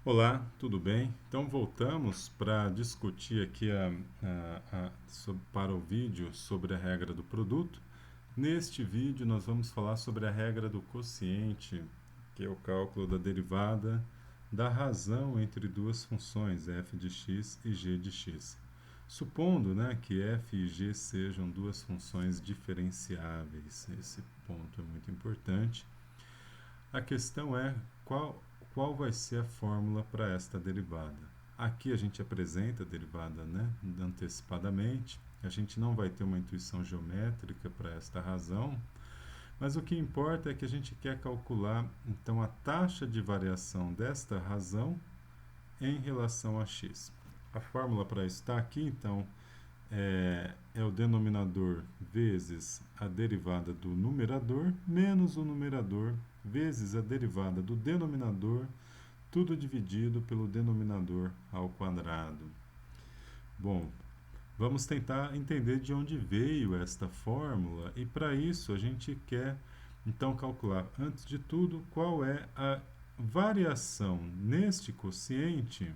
Olá, tudo bem? Então voltamos para discutir aqui para o vídeo sobre a regra do produto. Neste vídeo nós vamos falar sobre a regra do quociente, que é o cálculo da derivada da razão entre duas funções, f de x e g de x. Supondo, que f e g sejam duas funções diferenciáveis. Esse ponto é muito importante. A questão é qual vai ser a fórmula para esta derivada. Aqui a gente apresenta a derivada antecipadamente. A gente não vai ter uma intuição geométrica para esta razão, mas o que importa é que a gente quer calcular então a taxa de variação desta razão em relação a x. A fórmula para isso está aqui, então é o denominador vezes a derivada do numerador menos o numerador vezes a derivada do denominador, tudo dividido pelo denominador ao quadrado. Bom, vamos tentar entender de onde veio esta fórmula e para isso a gente quer então calcular, antes de tudo, qual é a variação neste quociente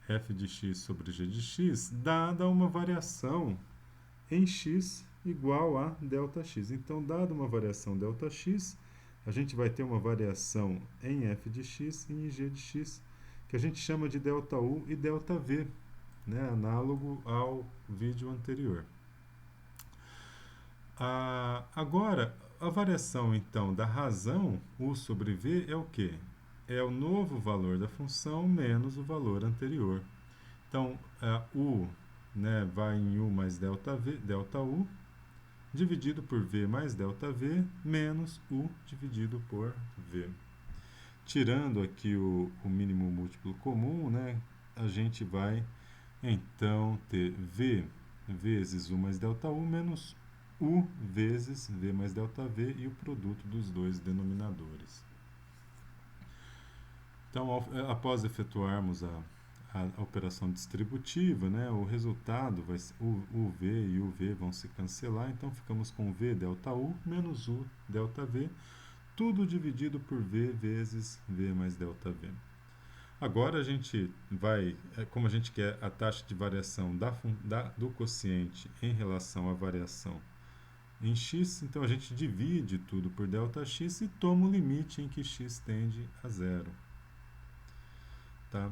f de x sobre g de x, dada uma variação em x igual a ΔX. Então, dada uma variação ΔX, a gente vai ter uma variação em f de x e em g de x, que a gente chama de ΔU e ΔV, análogo ao vídeo anterior. Agora, a variação então da razão U sobre V é o quê? É o novo valor da função menos o valor anterior. Então, U vai em U mais ΔU, dividido por V mais ΔV, menos U dividido por V. Tirando aqui o mínimo múltiplo comum, a gente vai então ter V vezes U mais ΔU menos U vezes V mais ΔV e o produto dos dois denominadores. Então, após efetuarmos a operação distributiva, o resultado vai ser o V e o V vão se cancelar, então ficamos com V ΔU menos U ΔV, tudo dividido por V vezes V mais ΔV. Agora a gente vai, como a gente quer a taxa de variação do quociente em relação à variação em x, então a gente divide tudo por ΔX e toma o limite em que x tende a zero. Tá?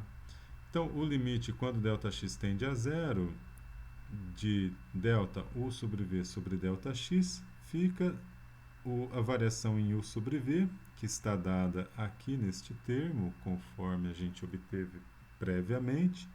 Então, o limite quando ΔX tende a zero de ΔU sobre V sobre ΔX fica a variação em U sobre V, que está dada aqui neste termo, conforme a gente obteve previamente,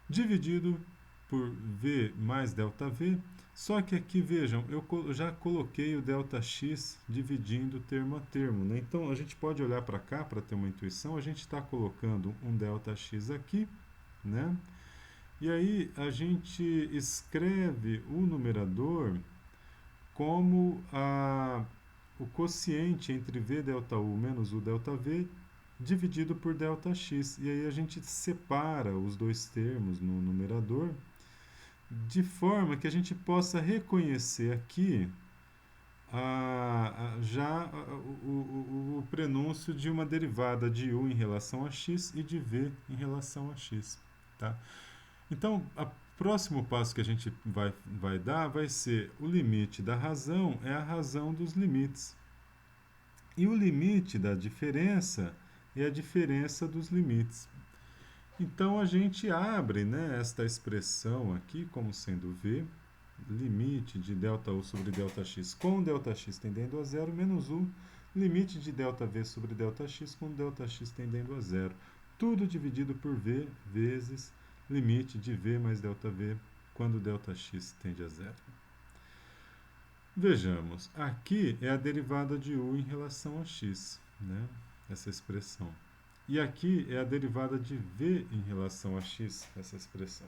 dividido por V mais ΔV, só que aqui, vejam, eu já coloquei o ΔX dividindo termo a termo. Então, a gente pode olhar para cá para ter uma intuição, a gente está colocando um ΔX aqui, e aí a gente escreve o numerador como o quociente entre V ΔU menos U ΔV dividido por ΔX. E aí a gente separa os dois termos no numerador de forma que a gente possa reconhecer aqui o prenúncio de uma derivada de U em relação a x e de V em relação a x. Tá? Então, o próximo passo que a gente vai dar vai ser o limite da razão, é a razão dos limites. E o limite da diferença é a diferença dos limites. Então, a gente abre esta expressão aqui como sendo V, limite de ΔU sobre ΔX com ΔX tendendo a zero, menos U, limite de ΔV sobre ΔX com ΔX tendendo a zero. Tudo dividido por V vezes limite de V mais ΔV quando ΔX tende a zero. Vejamos, aqui é a derivada de U em relação a x, essa expressão. E aqui é a derivada de V em relação a x, essa expressão.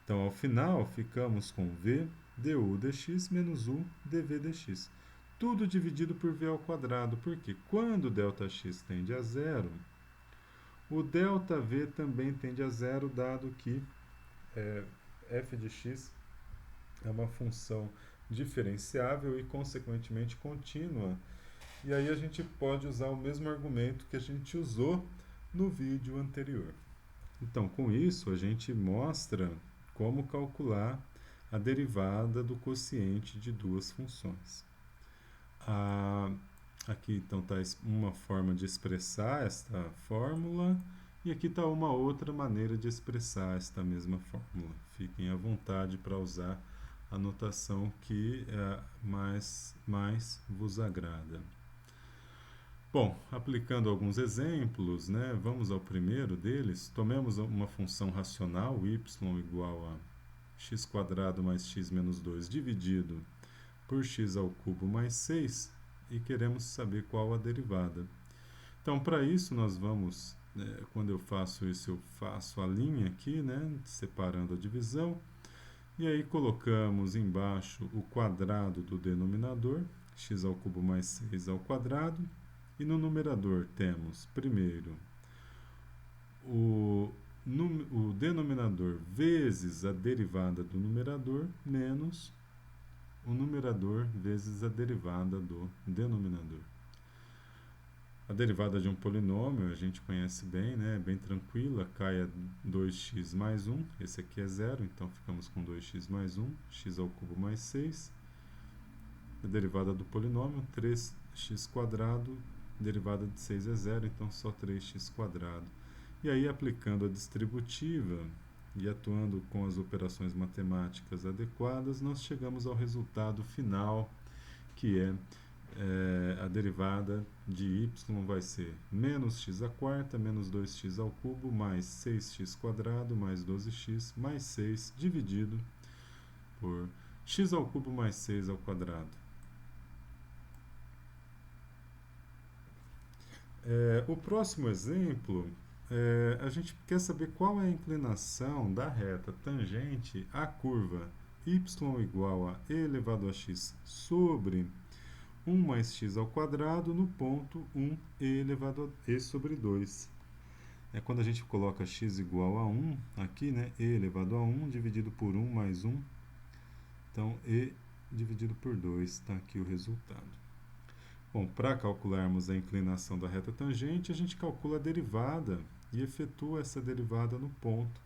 Então, ao final, ficamos com V du dx menos U dv dx. Tudo dividido por V ao quadrado, porque quando ΔX tende a zero, o ΔV também tende a zero, dado que f de x é uma função diferenciável e, consequentemente, contínua. E aí a gente pode usar o mesmo argumento que a gente usou no vídeo anterior. Então, com isso, a gente mostra como calcular a derivada do quociente de duas funções. Aqui, então, está uma forma de expressar esta fórmula e aqui está uma outra maneira de expressar esta mesma fórmula. Fiquem à vontade para usar a notação que mais vos agrada. Bom, aplicando alguns exemplos, né, vamos ao primeiro deles. Tomemos uma função racional, y igual a x² mais x menos 2 dividido por x ao cubo mais 6 e queremos saber qual a derivada. Então, para isso, nós vamos, quando eu faço isso, eu faço a linha aqui, né, separando a divisão, e aí colocamos embaixo o quadrado do denominador, x ao cubo mais 6 ao quadrado, e no numerador temos, primeiro, o denominador vezes a derivada do numerador, menos o numerador vezes a derivada do denominador. A derivada de um polinômio a gente conhece bem, né? Bem tranquila, cai a 2x mais 1, esse aqui é zero, então ficamos com 2x mais 1, x ao cubo mais 6. A derivada do polinômio, 3x², derivada de 6 é zero, então só 3x². E aí, aplicando a distributiva e atuando com as operações matemáticas adequadas, nós chegamos ao resultado final, que é a derivada de y vai ser menos x² menos 2x ao cubo mais 6x² mais 12x mais 6 dividido por x ao cubo mais 6 ao quadrado. O próximo exemplo, a gente quer saber qual é a inclinação da reta tangente à curva y igual a e elevado a x sobre 1 mais x ao quadrado no ponto 1 e elevado a e sobre 2. Quando a gente coloca x igual a 1, aqui, né, e elevado a 1 dividido por 1 mais 1, então e dividido por 2, está aqui o resultado. Bom, para calcularmos a inclinação da reta tangente, a gente calcula a derivada e efetua essa derivada no ponto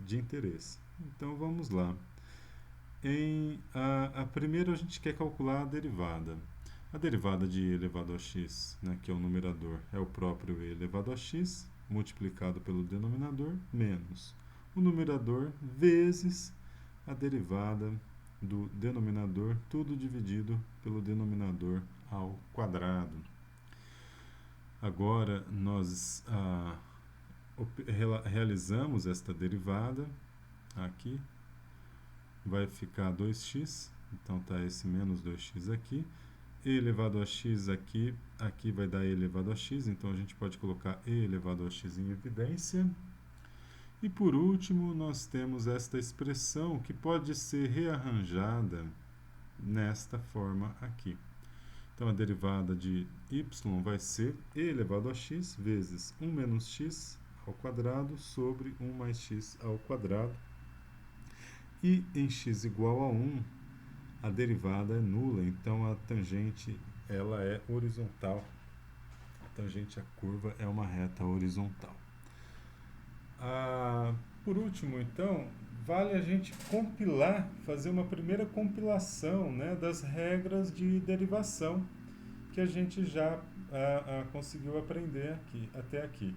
de interesse. Então, vamos lá. Primeiro, a gente quer calcular a derivada. A derivada de e elevado a x, né, que é o numerador, é o próprio e elevado a x, multiplicado pelo denominador, menos o numerador vezes a derivada do denominador, tudo dividido pelo denominador ao quadrado. Agora, nós realizamos esta derivada aqui, vai ficar 2x, então está esse menos 2x aqui, e elevado a x aqui vai dar e elevado a x, então a gente pode colocar e elevado a x em evidência. E por último, nós temos esta expressão que pode ser rearranjada nesta forma aqui. Então, a derivada de y vai ser e elevado a x vezes 1 menos x ao quadrado sobre 1 mais x ao quadrado. E em x igual a 1, a derivada é nula, então a tangente ela é horizontal. A tangente à curva é uma reta horizontal. Por último, então, vale a gente compilar, fazer uma primeira compilação, né, das regras de derivação que a gente já conseguiu aprender até aqui.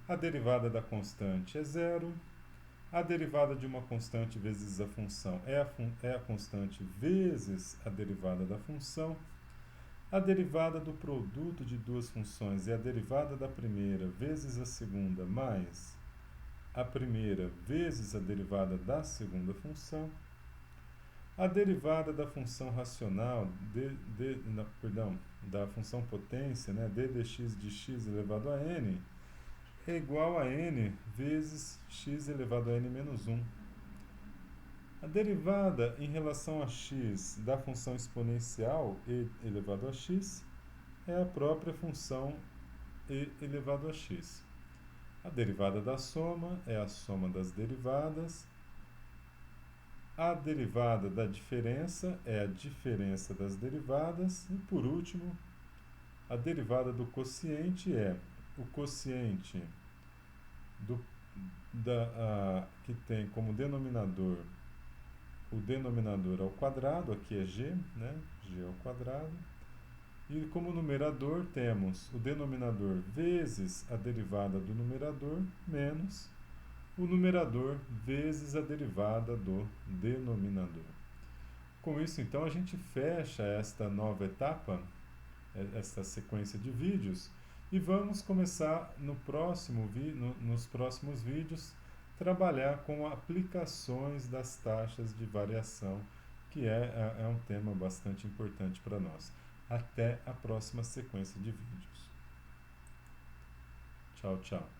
A derivada da constante é zero. A derivada de uma constante vezes a função é a constante vezes a derivada da função. A derivada do produto de duas funções é a derivada da primeira vezes a segunda mais a primeira vezes a derivada da segunda função. A derivada da função racional, da função potência, né, d dx de x elevado a n, é igual a n vezes x elevado a n menos 1. A derivada em relação a x da função exponencial e elevado a x é a própria função e elevado a x. A derivada da soma é a soma das derivadas. A derivada da diferença é a diferença das derivadas. E, por último, a derivada do quociente é o quociente do, que tem como denominador o denominador ao quadrado, aqui é g, né? G ao quadrado. E como numerador temos o denominador vezes a derivada do numerador menos o numerador vezes a derivada do denominador. Com isso, então, a gente fecha esta nova etapa, esta sequência de vídeos, e vamos começar nos próximos vídeos trabalhar com aplicações das taxas de variação, que é um tema bastante importante para nós. Até a próxima sequência de vídeos. Tchau, tchau.